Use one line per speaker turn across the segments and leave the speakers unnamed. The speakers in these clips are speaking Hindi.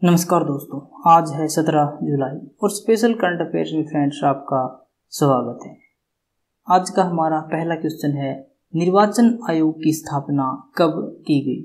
नमस्कार दोस्तों, आज है 17 जुलाई और स्पेशल करंट अफेयर्स में फ्रेंड्स आपका स्वागत है। आज का हमारा पहला क्वेश्चन है, निर्वाचन आयोग की स्थापना कब की गई?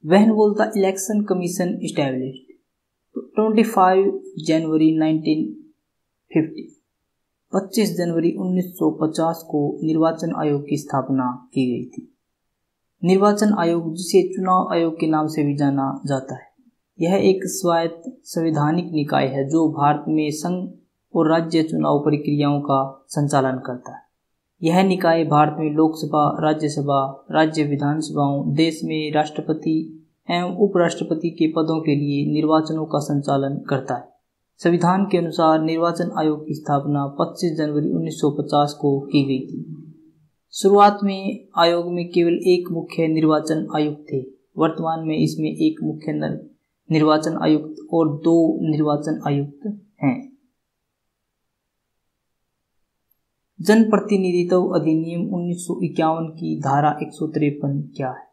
When was the election commission established? 25 जनवरी 1950। 25 जनवरी 1950 को निर्वाचन आयोग की स्थापना की गई थी। निर्वाचन आयोग, जिसे चुनाव आयोग के नाम से भी जाना जाता है, यह एक स्वायत्त संवैधानिक निकाय है जो भारत में संघ और राज्य चुनाव प्रक्रियाओं का संचालन करता है। यह निकाय भारत में लोकसभा, राज्यसभा, राज्य विधानसभाओं, देश में राष्ट्रपति एवं उपराष्ट्रपति के पदों के लिए निर्वाचनों का संचालन करता है। संविधान के अनुसार निर्वाचन आयोग की स्थापना 25 जनवरी 1950 को की गई थी। शुरुआत में आयोग में केवल एक मुख्य निर्वाचन आयुक्त थे। वर्तमान में इसमें एक मुख्य निर्वाचन आयुक्त और 2 निर्वाचन आयुक्त हैं। जनप्रतिनिधित्व अधिनियम 1951 की धारा 153 क्या है?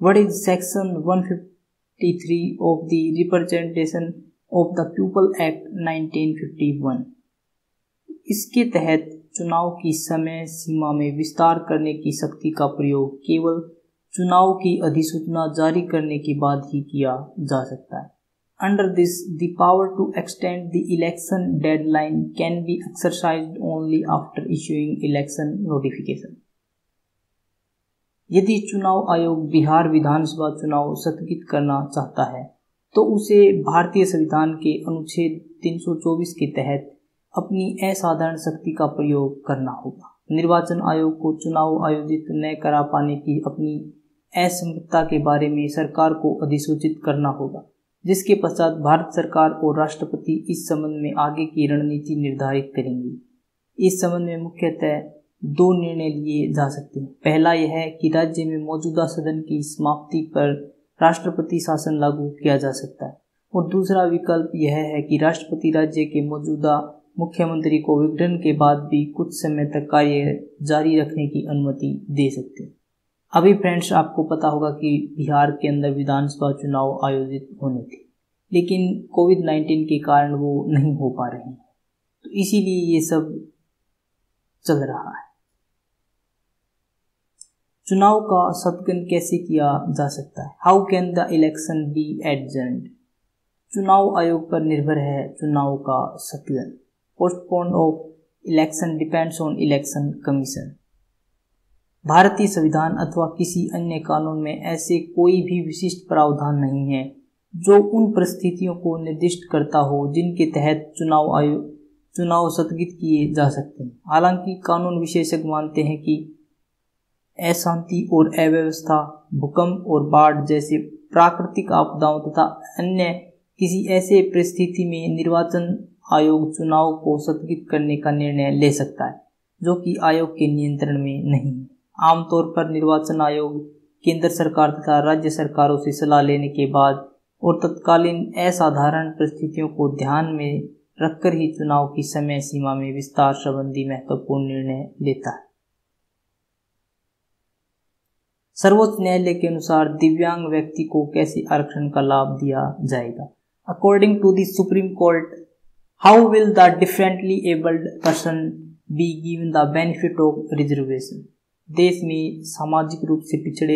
What is section 153 of the representation of the people act 1951? इसके तहत चुनाव की समय सीमा में विस्तार करने की शक्ति का प्रयोग केवल चुनाव की अधिसूचना जारी करने के बाद ही किया जा सकता है। Under this, the power to extend the election deadline can be exercised only after issuing election notification. यदि चुनाव आयोग बिहार विधानसभा चुनाव स्थगित करना चाहता है तो उसे भारतीय संविधान के अनुच्छेद 324 के तहत अपनी असाधारण शक्ति का प्रयोग करना होगा। निर्वाचन आयोग को चुनाव आयोजित न करा पाने की अपनी असमर्थता के बारे में सरकार को अधिसूचित करना होगा, जिसके पश्चात भारत सरकार और राष्ट्रपति इस संबंध में आगे की रणनीति निर्धारित करेंगे। इस संबंध में मुख्यतः 2 निर्णय लिए जा सकते हैं। पहला यह है कि राज्य में मौजूदा सदन की समाप्ति पर राष्ट्रपति शासन लागू किया जा सकता है, और दूसरा विकल्प यह है कि राष्ट्रपति राज्य के मौजूदा मुख्यमंत्री को विघटन के बाद भी कुछ समय तक कार्य जारी रखने की अनुमति दे सकते हैं। अभी फ्रेंड्स आपको पता होगा कि बिहार के अंदर विधानसभा चुनाव आयोजित होने थे, लेकिन कोविड-19 के कारण वो नहीं हो पा रहे हैं, तो इसीलिए ये सब चल रहा है। चुनाव का स्थगन कैसे किया जा सकता है? How can the election be adjourned? चुनाव आयोग पर निर्भर है चुनाव का स्थगन। Postpone of election depends on election commission. भारतीय संविधान अथवा किसी अन्य कानून में ऐसे कोई भी विशिष्ट प्रावधान नहीं है जो उन परिस्थितियों को निर्दिष्ट करता हो जिनके तहत चुनाव स्थगित किए जा सकते हैं। हालांकि कानून विशेषज्ञ मानते हैं कि अशांति और अव्यवस्था, भूकंप और बाढ़ जैसे प्राकृतिक आपदाओं तथा अन्य किसी ऐसे परिस्थिति में निर्वाचन आयोग चुनाव को स्थगित करने का निर्णय ले सकता है जो कि आयोग के नियंत्रण में नहीं है। आमतौर पर निर्वाचन आयोग केंद्र सरकार तथा राज्य सरकारों से सलाह लेने के बाद और तत्कालीन असाधारण परिस्थितियों को ध्यान में रखकर ही चुनाव की समय सीमा में विस्तार संबंधी महत्वपूर्ण निर्णय लेता है। सर्वोच्च न्यायालय के अनुसार दिव्यांग व्यक्ति को कैसे आरक्षण का लाभ दिया जाएगा? According to the Supreme Court, how will the differently abled person be given the benefit of reservation? देश में सामाजिक रूप से पिछड़े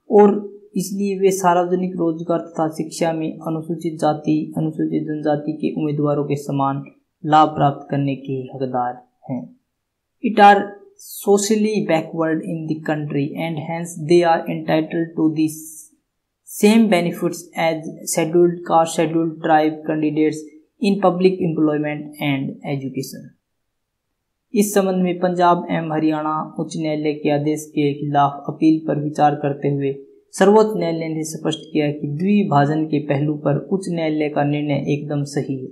और इसलिए वे सार्वजनिक रोजगार तथा शिक्षा में अनुसूचित जाति, अनुसूचित जनजाति के उम्मीदवारों के समान लाभ प्राप्त करने के हकदार हैं। It are socially backward in the country and hence they are entitled to the same benefits as scheduled caste, scheduled tribe candidates in public employment and education. इस संबंध में पंजाब एवं हरियाणा उच्च न्यायालय के आदेश के खिलाफ अपील पर विचार करते हुए सर्वोच्च न्यायालय ने स्पष्ट किया कि द्विभाजन के पहलू पर उच्च न्यायालय का निर्णय एकदम सही है।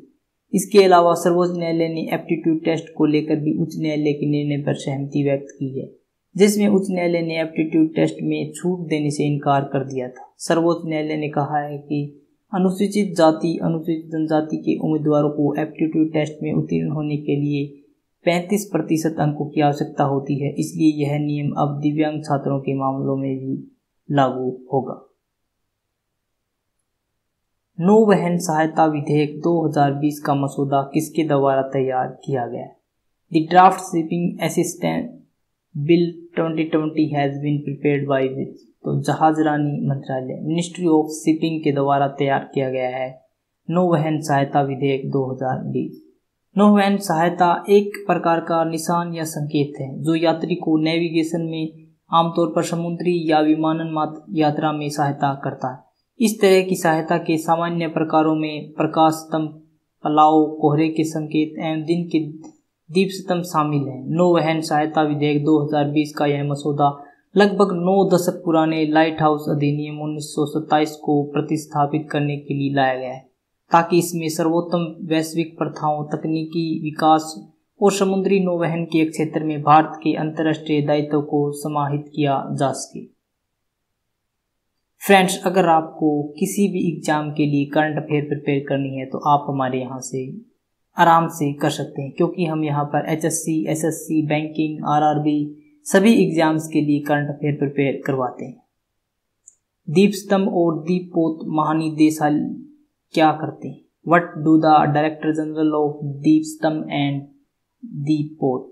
इसके अलावा सर्वोच्च न्यायालय ने एप्टीट्यूड टेस्ट को लेकर भी उच्च न्यायालय के निर्णय पर सहमति व्यक्त की है, जिसमें उच्च न्यायालय ने एप्टीट्यूड टेस्ट में छूट देने से इनकार कर दिया था। सर्वोच्च न्यायालय ने कहा है कि अनुसूचित जाति, अनुसूचित जनजाति के उम्मीदवारों को एप्टीट्यूड टेस्ट में उत्तीर्ण होने के लिए 35% अंकों की आवश्यकता होती है, इसलिए यह नियम अब दिव्यांग छात्रों के मामलों में भी लागू होगा। नौवहन सहायता विधेयक 2020 का मसौदा किसके द्वारा तैयार किया गया है? The draft shipping assistance bill 2020 has been prepared by which? तो जहाजरानी मंत्रालय मिनिस्ट्री ऑफ शिपिंग के द्वारा तैयार किया गया है नौवहन सहायता विधेयक 2020। नौवहन सहायता एक प्रकार का निशान या संकेत है जो यात्री को नेविगेशन में आमतौर पर समुद्री या विमानन यात्रा में सहायता करता है। इस तरह की सहायता के सामान्य प्रकारों में प्रकाश स्तंभ, पलाव, कोहरे के संकेत एवं दिन के दीप स्तंभ शामिल हैं। नौवहन सहायता विधेयक 2020 का यह मसौदा लगभग 9 दशक पुराने लाइट हाउस अधिनियम 1927 को प्रतिस्थापित करने के लिए लाया गया है ताकि इसमें सर्वोत्तम वैश्विक प्रथाओं, तकनीकी विकास और समुद्री नौवहन के क्षेत्र में भारत के अंतर्राष्ट्रीय दायित्व को समाहित किया जा सके। फ्रेंड्स, अगर आपको किसी भी एग्जाम के लिए करंट अफेयर प्रिपेयर करनी है तो आप हमारे यहाँ से आराम से कर सकते हैं, क्योंकि हम यहाँ पर HSC, SSC, बैंकिंग, RRB सभी एग्जाम्स के लिए करंट अफेयर प्रिपेयर करवाते हैं। दीप स्तंभ और दीपोत महानिदेशालय क्या करते हैं? What do the director general of दीप स्तंभ एंड दीपोत?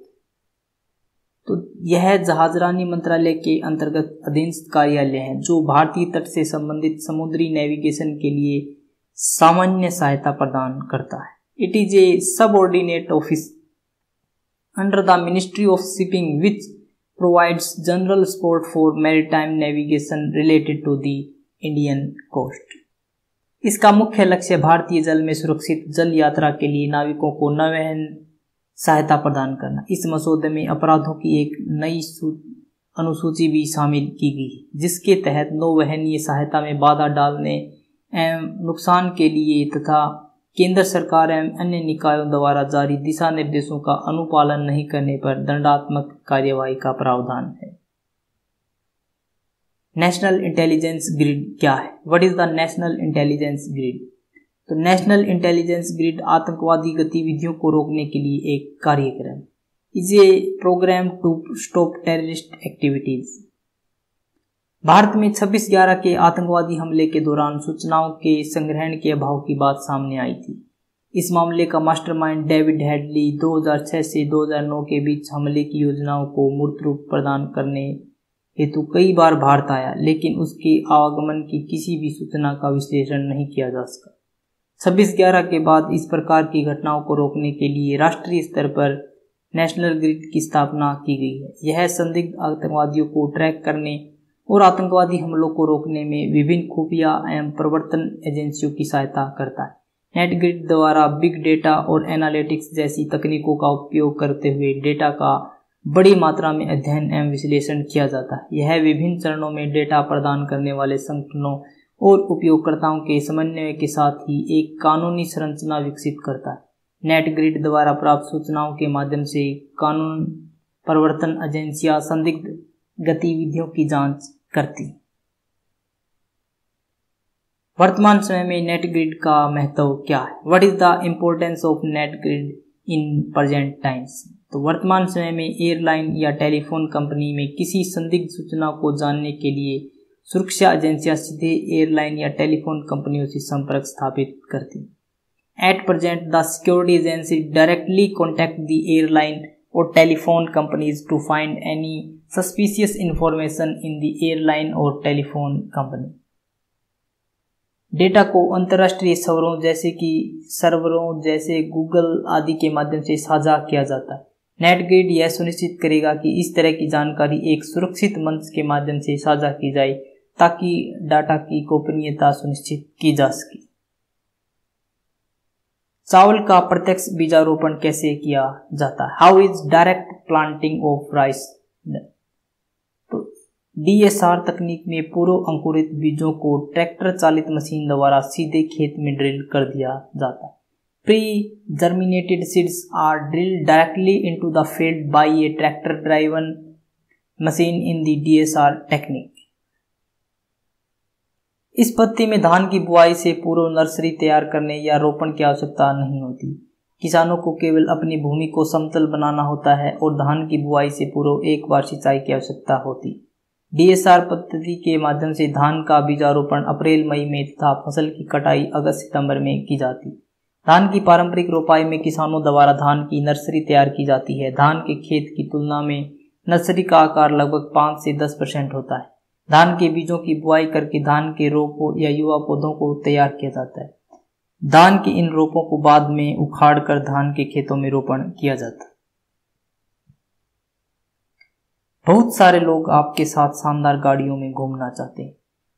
तो यह जहाजरानी मंत्रालय के अंतर्गत अधीनस्थ कार्यालय हैं जो भारतीय तट से संबंधित समुद्री नेविगेशन के लिए सामान्य सहायता प्रदान करता है। It is a subordinate office under the ministry of shipping which provides general support for maritime navigation related to the Indian coast. इसका मुख्य लक्ष्य भारतीय जल में सुरक्षित जल यात्रा के लिए नाविकों को नौवहन सहायता प्रदान करना। इस मसौदे में अपराधों की एक नई अनुसूची भी शामिल की गई जिसके तहत नौवहनीय सहायता में बाधा डालने एवं नुकसान के लिए तथा केंद्र सरकार एवं अन्य निकायों द्वारा जारी दिशा निर्देशों का अनुपालन नहीं करने पर दंडात्मक कार्यवाही का प्रावधान है। नेशनल इंटेलिजेंस ग्रिड क्या है? What is the national intelligence grid? तो नेशनल इंटेलिजेंस ग्रिड आतंकवादी गतिविधियों को रोकने के लिए एक कार्यक्रम is a programme to stop terrorist activities. Bharat में 26/11 के आतंकवादी हमले के दौरान सूचनाओं के संग्रहण के अभाव की बात सामने आई थी। इस मामले का मास्टरमाइंड डेविड हेडली 2006 से 2009 के बीच हमले की योजनाओं को मूर्त रूप प्रदान करने हेतु कई बार भारत आया, लेकिन उसके आवागमन की किसी भी सूचना का विश्लेषण नहीं किया जा सका। 26/11 के बाद इस प्रकार की घटनाओं को रोकने के लिए राष्ट्रीय स्तर पर नेशनल ग्रिड की स्थापना की गई है। यह संदिग्ध आतंकवादियों को ट्रैक करने और आतंकवादी हमलों को रोकने में विभिन्न खुफिया एवं प्रवर्तन एजेंसियों की सहायता करता है। नेट ग्रिड द्वारा बिग डेटा और एनालिटिक्स जैसी तकनीकों का उपयोग करते हुए डेटा का बड़ी मात्रा में अध्ययन एवं विश्लेषण किया जाता है। यह विभिन्न चरणों में डेटा प्रदान करने वाले संगठनों और उपयोगकर्ताओं के समन्वय के साथ ही एक कानूनी संरचना विकसित करता है। नेट ग्रिड द्वारा प्राप्त सूचनाओं के माध्यम से कानून प्रवर्तन एजेंसियां संदिग्ध गतिविधियों की जांच करती। वर्तमान समय में नेट ग्रिड का महत्व क्या है? What is the importance of net grid in present times? तो वर्तमान समय में एयरलाइन या टेलीफोन कंपनी में किसी संदिग्ध सूचना को जानने के लिए सुरक्षा एजेंसियां सीधे एयरलाइन या टेलीफोन कंपनियों से संपर्क स्थापित करती। At present the security agency directly contact the airline or telephone companies to find any suspicious information in the airline or telephone company। Data को अंतर्राष्ट्रीय सर्वरों जैसे गूगल आदि के माध्यम से साझा किया जाता है। नेट ग्रिड यह सुनिश्चित करेगा कि इस तरह की जानकारी एक सुरक्षित मंच के माध्यम से साझा की जाए ताकि डाटा की गोपनीयता सुनिश्चित की जा सके। चावल का प्रत्यक्ष बीजारोपण कैसे किया जाता है? How is direct planting of rice? तो DSR तकनीक में पूर्व अंकुरित बीजों को ट्रैक्टर चालित मशीन द्वारा सीधे खेत में ड्रिल कर दिया जाता है। Pre germinated seeds are drilled directly into the field by a tractor driven machine in the DSR technique. इस पद्धति में धान की बुआई से पूर्व नर्सरी तैयार करने या रोपण की आवश्यकता नहीं होती। किसानों को केवल अपनी भूमि को समतल बनाना होता है और धान की बुआई से पूर्व एक बार सिंचाई की आवश्यकता होती। DSR पद्धति के माध्यम से धान का बीजारोपण अप्रैल मई में तथा फसल की कटाई अगस्त सितंबर में की जाती। धान की पारंपरिक रोपाई में किसानों द्वारा धान की नर्सरी तैयार की जाती है। धान के खेत की तुलना में नर्सरी का आकार लगभग 5 से 10% होता है। धान के बीजों की बुआई करके धान के रोपों या युवा पौधों को तैयार किया जाता है। धान के इन रोपों को बाद में उखाड़कर धान के खेतों में रोपण किया जाता है। बहुत सारे लोग आपके साथ शानदार गाड़ियों में घूमना चाहते हैं,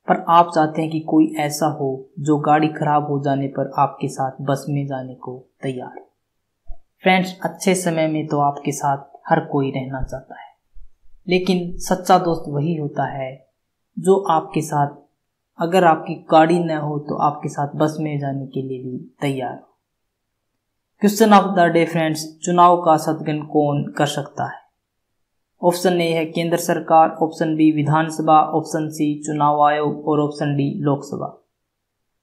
पर आप चाहते हैं कि कोई ऐसा हो जो गाड़ी खराब हो जाने पर आपके साथ बस में जाने को तैयार है। फ्रेंड्स, अच्छे समय में तो आपके साथ हर कोई रहना चाहता है, लेकिन सच्चा दोस्त वही होता है जो आपके साथ, अगर आपकी गाड़ी न हो तो आपके साथ बस में जाने के लिए भी तैयार हो। Question of the day friends, चुनाव का सदगन कौन कर सकता है? ऑप्शन ए है केंद्र सरकार, ऑप्शन बी विधानसभा, ऑप्शन सी चुनाव आयोग और ऑप्शन डी लोकसभा।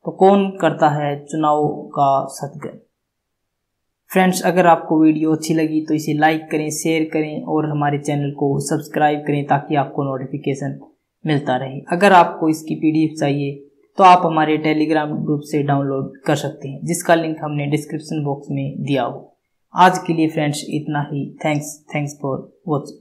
तो कौन करता है चुनाव का सदगन? फ्रेंड्स, अगर आपको वीडियो अच्छी लगी तो इसे लाइक करें, शेयर करें और हमारे चैनल को सब्सक्राइब करें ताकि आपको नोटिफिकेशन मिलता रहे। अगर आपको इसकी PDF चाहिए तो आप हमारे टेलीग्राम ग्रुप से डाउनलोड कर सकते हैं, जिसका लिंक हमने डिस्क्रिप्शन बॉक्स में दिया हो। आज के लिए फ्रेंड्स इतना ही। Thanks for watching.